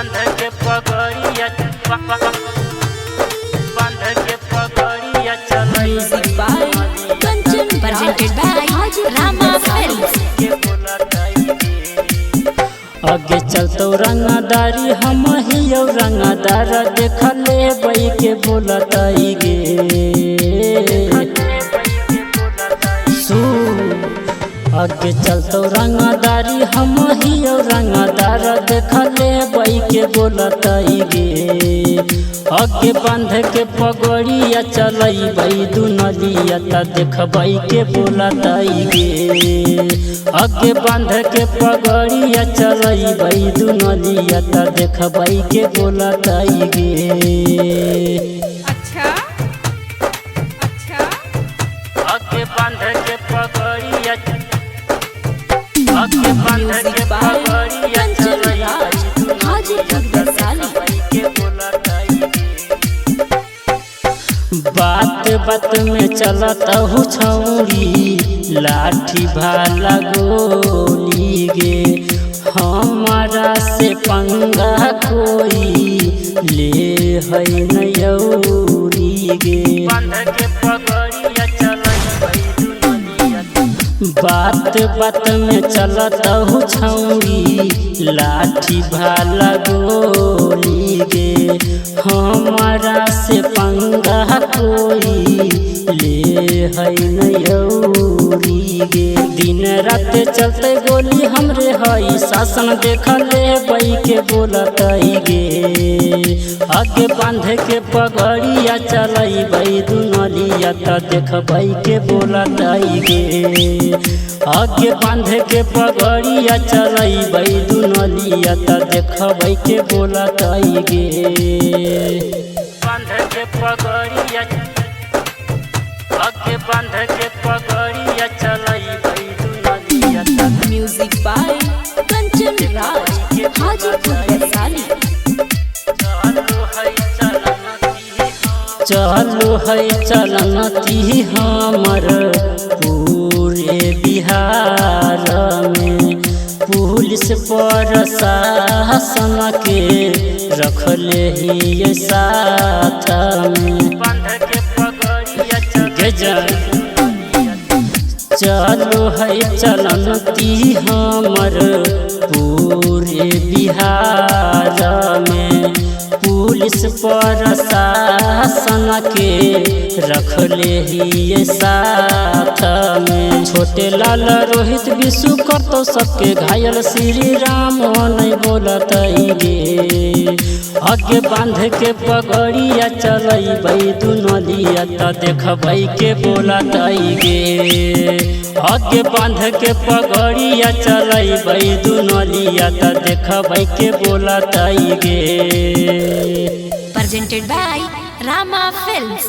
बांध के पगड़िया बांध के पगड़िया चलई presented by Rama Films। आगे चलतो रंगदारी हम हियो रंगदार देखले बई के बोलताई गे आगे चलतो रंगदारी हम हियो रंगदार देखले बई के बोलताई गे आगे बांध के पगड़िया चलई बई दुनलिया ता देखबई के बोलताई गे आगे बांध के पगड़िया चलई बई दुनलिया ता देखबई के बोलताई गे। अच्छा अच्छा आगे बांध के पगड़िया आगे बांध के पगड़िया चलई के बोलताई गे। बात बात में चलता हूँ छौरी लाठी भाला गोली गे हमारा से पंगा कोई ले है नयौरी गे बात बात में चलता हूँ छौरी लाठी भाला गोली गे हमारा से पंगा कोई ले है नयौरी गे दिन रात चलते गोली हमरे हई शासन देखले बई के बोलताई गे आगे बांध के पगड़िया चलई बई दुनलिया ता देखबई के बोलताई गे आगे बांध के पगड़िया चलई बई दुनलिया ता देखबई के बोलताई गे। बांध के पगड़िया आगे बांध के पगड़िया चलई बई दुनलिया ता म्यूजिक बाय कंचन राज हाजीपुर वैशाली। चलो है चलनती हमर पूरे बिहार में पुलिस प्रशासन के रखले ही साथ में चलो है चलनती हमर पूरे बिहार में पुलिस प्रशासन के रखले ही साथ में छोटे लाल रोहित विशु करतो सबके घायल श्री राम नहीं बोलताई गे आगे बांध के पगड़िया चलई बई दुनलिया ता देखबई के बोलताई गे आगे बांध के पगड़िया चलई बई दुनलिया ता देखबई के बोलताई गे। presented by Rama Films।